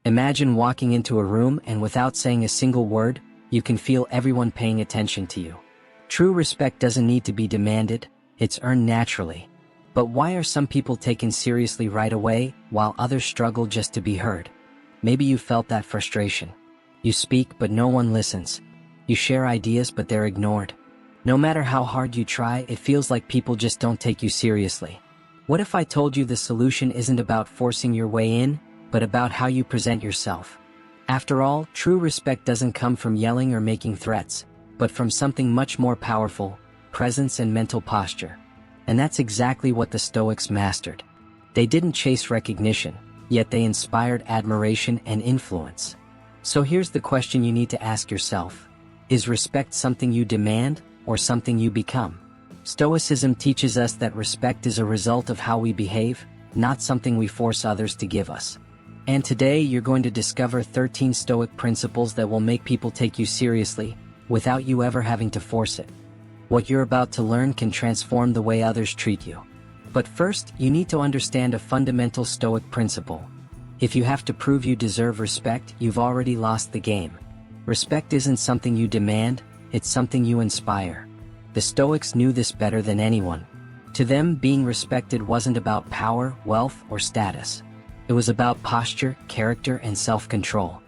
Imagine walking into a room and without saying a single word, you can feel everyone paying attention to you. True respect doesn't need to be demanded, it's earned naturally. But why are some people taken seriously right away, while others struggle just to be heard? Maybe you felt that frustration. You speak, but no one listens. You share ideas, but they're ignored. No matter how hard you try, it feels like people just don't take you seriously. What if I told you the solution isn't about forcing your way in, but about how you present yourself? After all, true respect doesn't come from yelling or making threats, but from something much more powerful: presence and mental posture. And that's exactly what the Stoics mastered. They didn't chase recognition, yet they inspired admiration and influence. So here's the question you need to ask yourself: is respect something you demand, or something you become? Stoicism teaches us that respect is a result of how we behave, not something we force others to give us. And today you're going to discover 13 Stoic principles that will make people take you seriously, without you ever having to force it. What you're about to learn can transform the way others treat you. But first, you need to understand a fundamental Stoic principle. If you have to prove you deserve respect, you've already lost the game. Respect isn't something you demand, it's something you inspire. The Stoics knew this better than anyone. To them, being respected wasn't about power, wealth, or status. It was about posture, character, and self-control.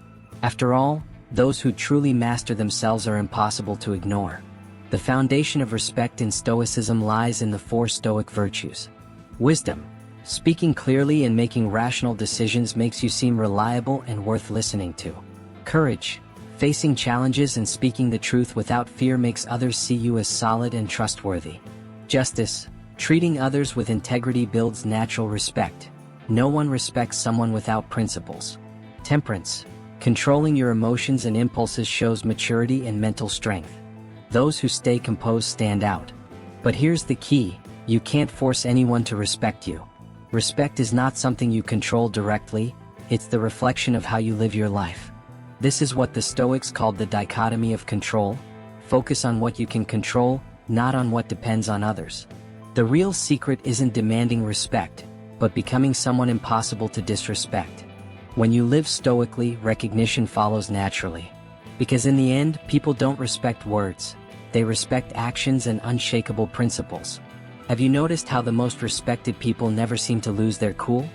After all, those who truly master themselves are impossible to ignore. The foundation of respect in Stoicism lies in the 4 Stoic virtues. Wisdom. Speaking clearly and making rational decisions makes you seem reliable and worth listening to. Courage. Facing challenges and speaking the truth without fear makes others see you as solid and trustworthy. Justice. Treating others with integrity builds natural respect. No one respects someone without principles. Temperance. Controlling your emotions and impulses shows maturity and mental strength. Those who stay composed stand out. But here's the key: you can't force anyone to respect you. Respect is not something you control directly, it's the reflection of how you live your life. This is what the Stoics called the dichotomy of control. Focus on what you can control, not on what depends on others. The real secret isn't demanding respect, but becoming someone impossible to disrespect. When you live stoically, recognition follows naturally. Because in the end, people don't respect words. They respect actions and unshakable principles. Have you noticed how the most respected people never seem to lose their cool?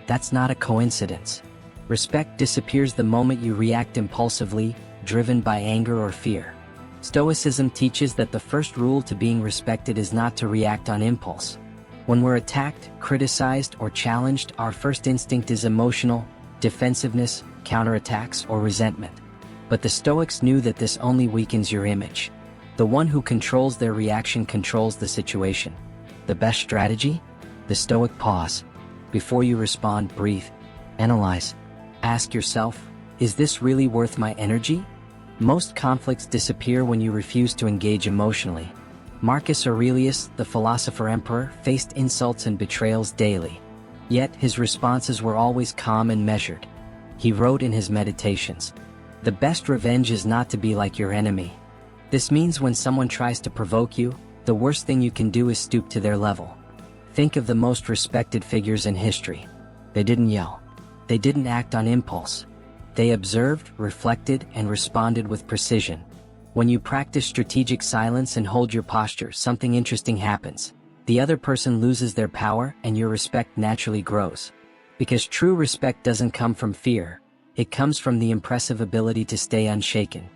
That's not a coincidence. Respect disappears the moment you react impulsively, driven by anger or fear. Stoicism teaches that the first rule to being respected is not to react on impulse. When we're attacked, criticized, or challenged, our first instinct is emotional, defensiveness, counterattacks, or resentment. But the Stoics knew that this only weakens your image. The one who controls their reaction controls the situation. The best strategy? The Stoic pause. Before you respond, breathe. Analyze. Ask yourself, is this really worth my energy? Most conflicts disappear when you refuse to engage emotionally. Marcus Aurelius, the philosopher emperor, faced insults and betrayals daily. Yet his responses were always calm and measured. He wrote in his Meditations, "The best revenge is not to be like your enemy." This means when someone tries to provoke you, the worst thing you can do is stoop to their level. Think of the most respected figures in history. They didn't yell. They didn't act on impulse. They observed, reflected, and responded with precision. When you practice strategic silence and hold your posture, something interesting happens. The other person loses their power and your respect naturally grows. Because true respect doesn't come from fear. It comes from the impressive ability to stay unshaken.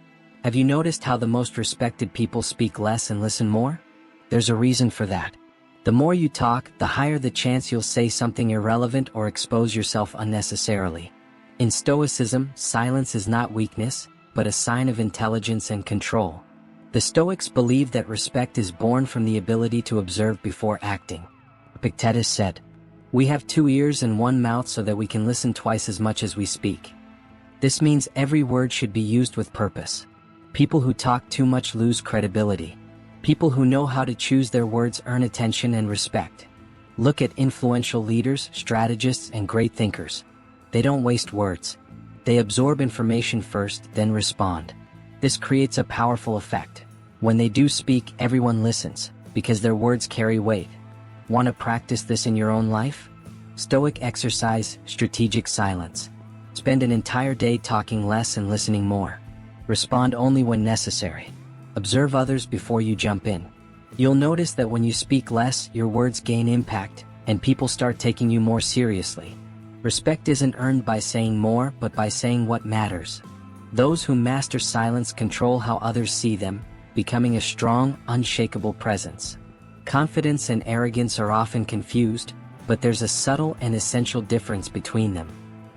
Have you noticed how the most respected people speak less and listen more? There's a reason for that. The more you talk, the higher the chance you'll say something irrelevant or expose yourself unnecessarily. In Stoicism, silence is not weakness, but a sign of intelligence and control. The Stoics believed that respect is born from the ability to observe before acting. Epictetus said, "We have 2 ears and 1 mouth so that we can listen twice as much as we speak." This means every word should be used with purpose. People who talk too much lose credibility. People who know how to choose their words earn attention and respect. Look at influential leaders, strategists, and great thinkers. They don't waste words. They absorb information first, then respond. This creates a powerful effect. When they do speak, everyone listens, because their words carry weight. Want to practice this in your own life? Stoic exercise, strategic silence. Spend an entire day talking less and listening more. Respond only when necessary. Observe others before you jump in. You'll notice that when you speak less, your words gain impact, and people start taking you more seriously. Respect isn't earned by saying more, but by saying what matters. Those who master silence control how others see them, becoming a strong, unshakable presence. Confidence and arrogance are often confused, but there's a subtle and essential difference between them.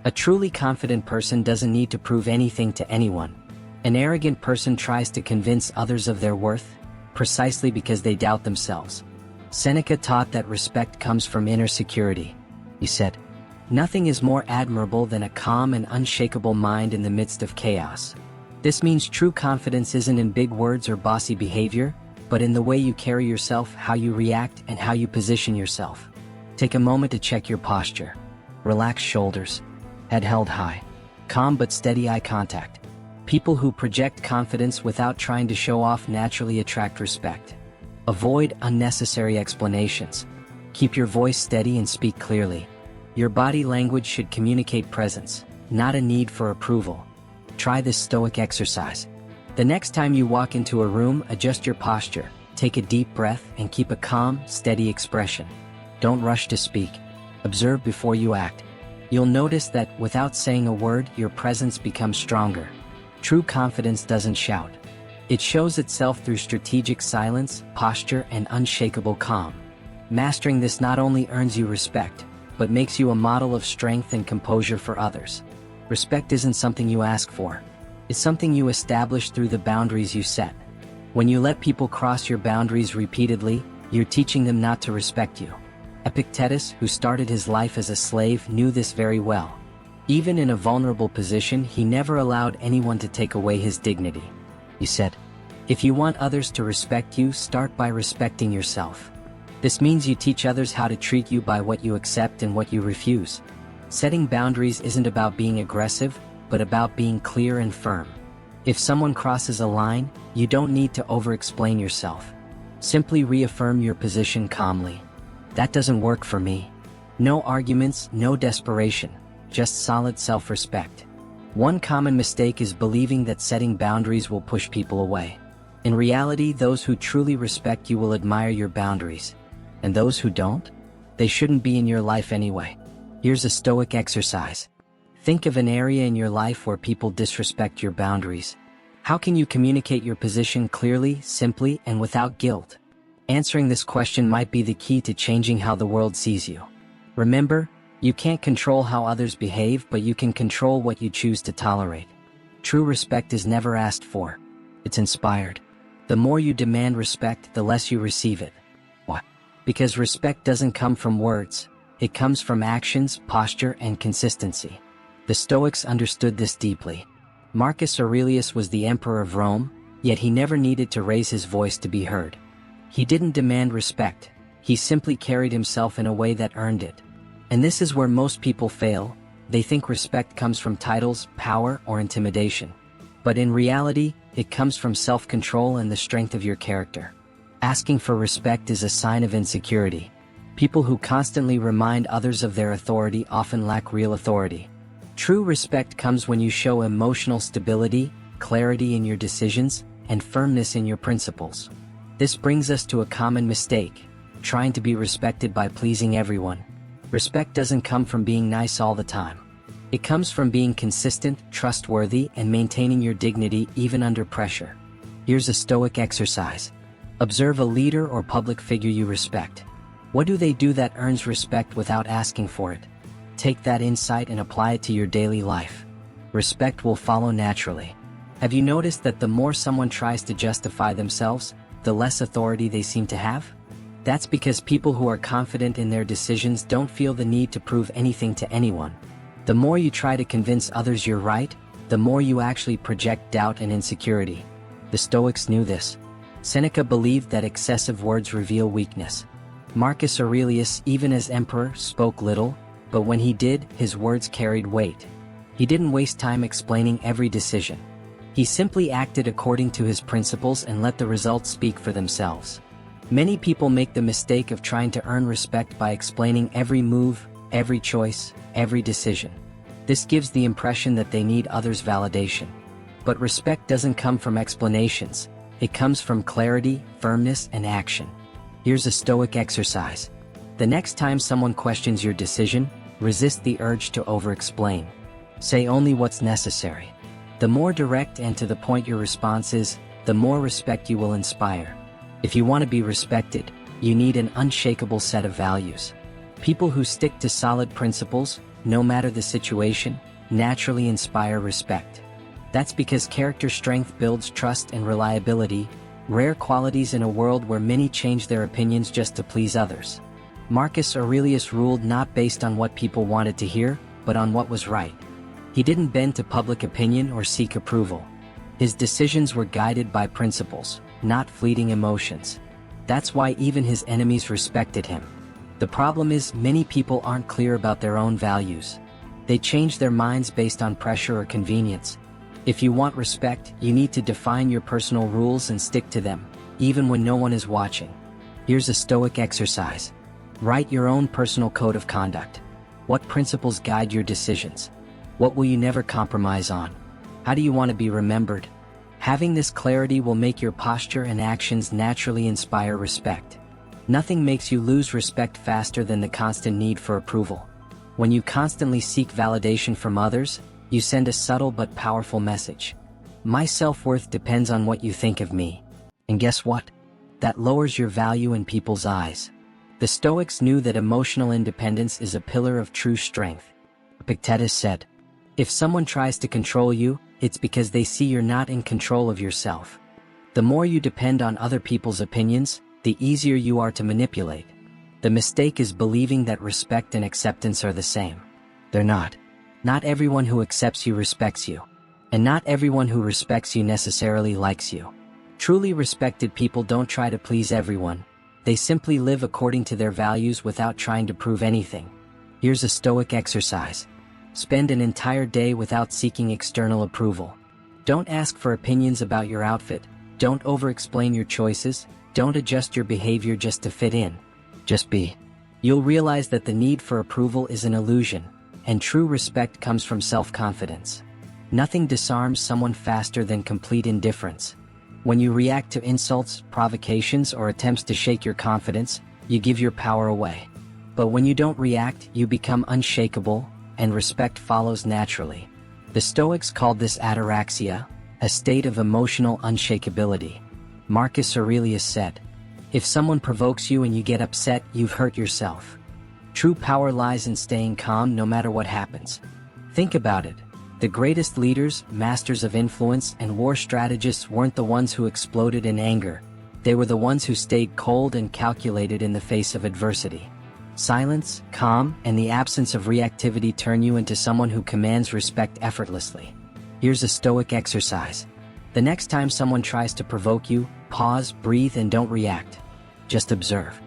A truly confident person doesn't need to prove anything to anyone. An arrogant person tries to convince others of their worth, precisely because they doubt themselves. Seneca taught that respect comes from inner security. He said, "Nothing is more admirable than a calm and unshakable mind in the midst of chaos." This means true confidence isn't in big words or bossy behavior, but in the way you carry yourself, how you react, and how you position yourself. Take a moment to check your posture. Relaxed shoulders, head held high, calm but steady eye contact. People who project confidence without trying to show off naturally attract respect. Avoid unnecessary explanations. Keep your voice steady and speak clearly. Your body language should communicate presence, not a need for approval. Try this Stoic exercise. The next time you walk into a room, adjust your posture, take a deep breath, and keep a calm, steady expression. Don't rush to speak. Observe before you act. You'll notice that, without saying a word, your presence becomes stronger. True confidence doesn't shout. It shows itself through strategic silence, posture, and unshakable calm. Mastering this not only earns you respect, but makes you a model of strength and composure for others. Respect isn't something you ask for. It's something you establish through the boundaries you set. When you let people cross your boundaries repeatedly, you're teaching them not to respect you. Epictetus, who started his life as a slave, knew this very well. Even in a vulnerable position, he never allowed anyone to take away his dignity. He said, "If you want others to respect you, start by respecting yourself." This means you teach others how to treat you by what you accept and what you refuse. Setting boundaries isn't about being aggressive, but about being clear and firm. If someone crosses a line, you don't need to over-explain yourself. Simply reaffirm your position calmly. "That doesn't work for me." No arguments, no desperation, just solid self-respect. One common mistake is believing that setting boundaries will push people away. In reality, those who truly respect you will admire your boundaries. And those who don't? They shouldn't be in your life anyway. Here's a Stoic exercise. Think of an area in your life where people disrespect your boundaries. How can you communicate your position clearly, simply, and without guilt? Answering this question might be the key to changing how the world sees you. Remember, you can't control how others behave, but you can control what you choose to tolerate. True respect is never asked for. It's inspired. The more you demand respect, the less you receive it. Why? Because respect doesn't come from words. It comes from actions, posture, and consistency. The Stoics understood this deeply. Marcus Aurelius was the emperor of Rome, yet he never needed to raise his voice to be heard. He didn't demand respect. He simply carried himself in a way that earned it. And this is where most people fail. They think respect comes from titles, power, or intimidation. But in reality, it comes from self-control and the strength of your character. Asking for respect is a sign of insecurity. People who constantly remind others of their authority often lack real authority. True respect comes when you show emotional stability, clarity in your decisions, and firmness in your principles. This brings us to a common mistake: trying to be respected by pleasing everyone. Respect doesn't come from being nice all the time. It comes from being consistent, trustworthy, and maintaining your dignity even under pressure. Here's a Stoic exercise. Observe a leader or public figure you respect. What do they do that earns respect without asking for it? Take that insight and apply it to your daily life. Respect will follow naturally. Have you noticed that the more someone tries to justify themselves, the less authority they seem to have? That's because people who are confident in their decisions don't feel the need to prove anything to anyone. The more you try to convince others you're right, the more you actually project doubt and insecurity. The Stoics knew this. Seneca believed that excessive words reveal weakness. Marcus Aurelius, even as emperor, spoke little, but when he did, his words carried weight. He didn't waste time explaining every decision. He simply acted according to his principles and let the results speak for themselves. Many people make the mistake of trying to earn respect by explaining every move, every choice, every decision. This gives the impression that they need others' validation. But respect doesn't come from explanations. It comes from clarity, firmness, and action. Here's a Stoic exercise. The next time someone questions your decision, resist the urge to over-explain. Say only what's necessary. The more direct and to the point your response is, the more respect you will inspire. If you want to be respected, you need an unshakable set of values. People who stick to solid principles, no matter the situation, naturally inspire respect. That's because character strength builds trust and reliability, rare qualities in a world where many change their opinions just to please others. Marcus Aurelius ruled not based on what people wanted to hear, but on what was right. He didn't bend to public opinion or seek approval. His decisions were guided by principles, not fleeting emotions. That's why even his enemies respected him. The problem is, many people aren't clear about their own values. They change their minds based on pressure or convenience. If you want respect, you need to define your personal rules and stick to them, even when no one is watching. Here's a Stoic exercise. Write your own personal code of conduct. What principles guide your decisions? What will you never compromise on? How do you want to be remembered? Having this clarity will make your posture and actions naturally inspire respect. Nothing makes you lose respect faster than the constant need for approval. When you constantly seek validation from others, you send a subtle but powerful message. My self-worth depends on what you think of me. And guess what? That lowers your value in people's eyes. The Stoics knew that emotional independence is a pillar of true strength. Epictetus said, "If someone tries to control you, it's because they see you're not in control of yourself." The more you depend on other people's opinions, the easier you are to manipulate. The mistake is believing that respect and acceptance are the same. They're not. Not everyone who accepts you respects you. And not everyone who respects you necessarily likes you. Truly respected people don't try to please everyone. They simply live according to their values without trying to prove anything. Here's a Stoic exercise. Spend an entire day without seeking external approval. Don't ask for opinions about your outfit. Don't over-explain your choices. Don't adjust your behavior just to fit in. Just be. You'll realize that the need for approval is an illusion, and true respect comes from self-confidence. Nothing disarms someone faster than complete indifference. When you react to insults, provocations, or attempts to shake your confidence, you give your power away. But when you don't react, you become unshakable, and respect follows naturally. The Stoics called this ataraxia, a state of emotional unshakability. Marcus Aurelius said, "If someone provokes you and you get upset, you've hurt yourself." True power lies in staying calm no matter what happens. Think about it. The greatest leaders, masters of influence, and war strategists weren't the ones who exploded in anger. They were the ones who stayed cold and calculated in the face of adversity. Silence, calm, and the absence of reactivity turn you into someone who commands respect effortlessly. Here's a Stoic exercise. The next time someone tries to provoke you, pause, breathe, and don't react. Just observe.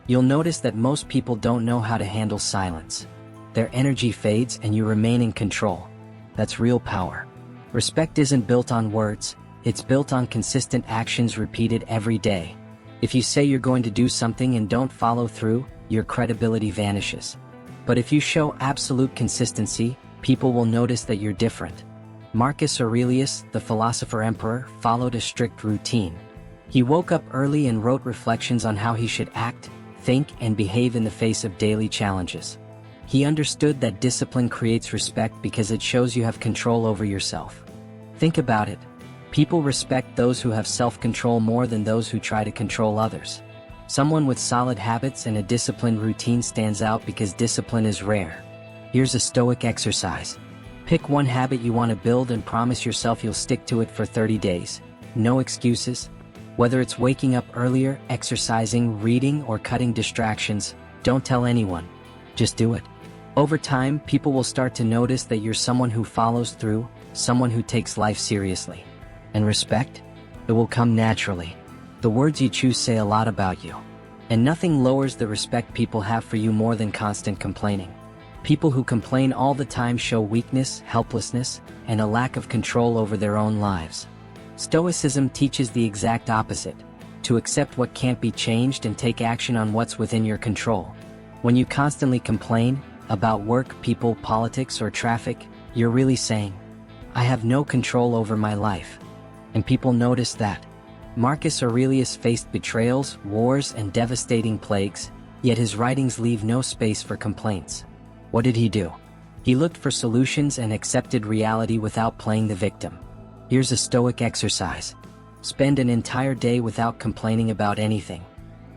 You'll notice that most people don't know how to handle silence. Their energy fades and you remain in control. That's real power. Respect isn't built on words, it's built on consistent actions repeated every day. If you say you're going to do something and don't follow through, your credibility vanishes. But if you show absolute consistency, people will notice that you're different. Marcus Aurelius, the philosopher emperor, followed a strict routine. He woke up early and wrote reflections on how he should act, think, and behave in the face of daily challenges. He understood that discipline creates respect because it shows you have control over yourself. Think about it. People respect those who have self-control more than those who try to control others. Someone with solid habits and a disciplined routine stands out because discipline is rare. Here's a Stoic exercise. Pick one habit you want to build and promise yourself you'll stick to it for 30 days. No excuses. Whether it's waking up earlier, exercising, reading, or cutting distractions, don't tell anyone. Just do it. Over time, people will start to notice that you're someone who follows through, someone who takes life seriously. And respect? It will come naturally. The words you choose say a lot about you. And nothing lowers the respect people have for you more than constant complaining. People who complain all the time show weakness, helplessness, and a lack of control over their own lives. Stoicism teaches the exact opposite, to accept what can't be changed and take action on what's within your control. When you constantly complain, about work, people, politics, or traffic, you're really saying, I have no control over my life. And people notice that. Marcus Aurelius faced betrayals, wars, and devastating plagues, yet his writings leave no space for complaints. What did he do? He looked for solutions and accepted reality without playing the victim. Here's a Stoic exercise. Spend an entire day without complaining about anything.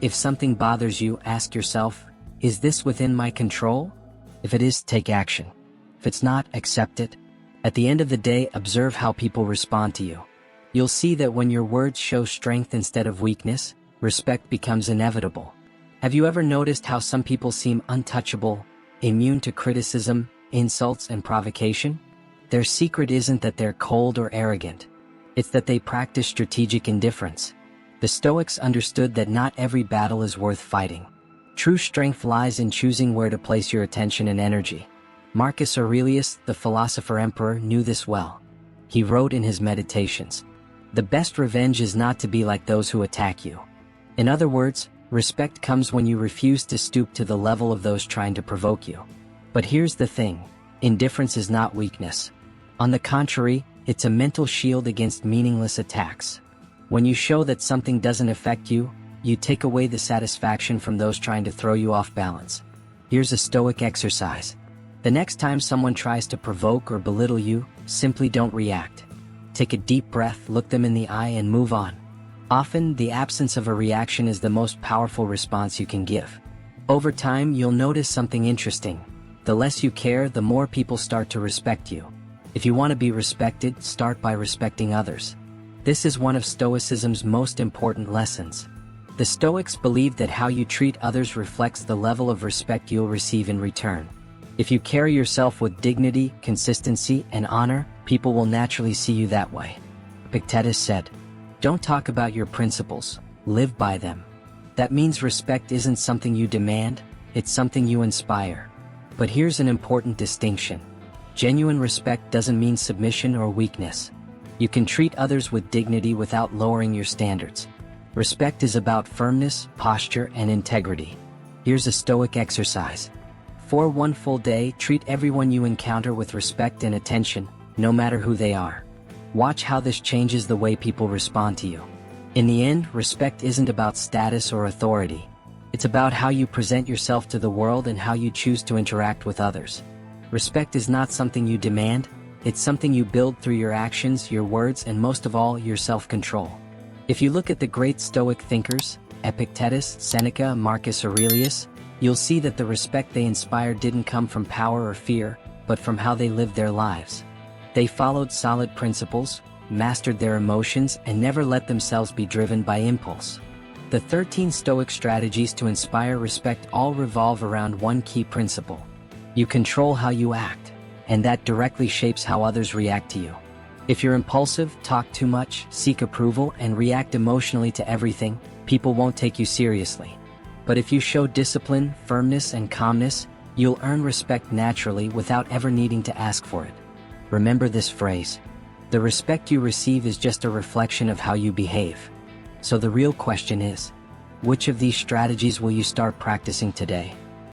If something bothers you, ask yourself, is this within my control? If it is, take action. If it's not, accept it. At the end of the day, observe how people respond to you. You'll see that when your words show strength instead of weakness, respect becomes inevitable. Have you ever noticed how some people seem untouchable, immune to criticism, insults, and provocation? Their secret isn't that they're cold or arrogant. It's that they practice strategic indifference. The Stoics understood that not every battle is worth fighting. True strength lies in choosing where to place your attention and energy. Marcus Aurelius, the philosopher emperor, knew this well. He wrote in his Meditations, "The best revenge is not to be like those who attack you." In other words, respect comes when you refuse to stoop to the level of those trying to provoke you. But here's the thing, indifference is not weakness. On the contrary, it's a mental shield against meaningless attacks. When you show that something doesn't affect you, you take away the satisfaction from those trying to throw you off balance. Here's a Stoic exercise. The next time someone tries to provoke or belittle you, simply don't react. Take a deep breath, look them in the eye, and move on. Often, the absence of a reaction is the most powerful response you can give. Over time, you'll notice something interesting. The less you care, the more people start to respect you. If you want to be respected, start by respecting others. This is one of Stoicism's most important lessons. The Stoics believed that how you treat others reflects the level of respect you'll receive in return. If you carry yourself with dignity, consistency, and honor, people will naturally see you that way. Epictetus said, "Don't talk about your principles, live by them." That means respect isn't something you demand, it's something you inspire. But here's an important distinction. Genuine respect doesn't mean submission or weakness. You can treat others with dignity without lowering your standards. Respect is about firmness, posture, and integrity. Here's a Stoic exercise. For one full day, treat everyone you encounter with respect and attention, no matter who they are. Watch how this changes the way people respond to you. In the end, respect isn't about status or authority. It's about how you present yourself to the world and how you choose to interact with others. Respect is not something you demand, it's something you build through your actions, your words, and most of all, your self-control. If you look at the great Stoic thinkers, Epictetus, Seneca, Marcus Aurelius, you'll see that the respect they inspired didn't come from power or fear, but from how they lived their lives. They followed solid principles, mastered their emotions, and never let themselves be driven by impulse. The 13 Stoic strategies to inspire respect all revolve around one key principle. You control how you act, and that directly shapes how others react to you. If you're impulsive, talk too much, seek approval, and react emotionally to everything, people won't take you seriously. But if you show discipline, firmness, and calmness, you'll earn respect naturally without ever needing to ask for it. Remember this phrase: the respect you receive is just a reflection of how you behave. So the real question is, which of these strategies will you start practicing today?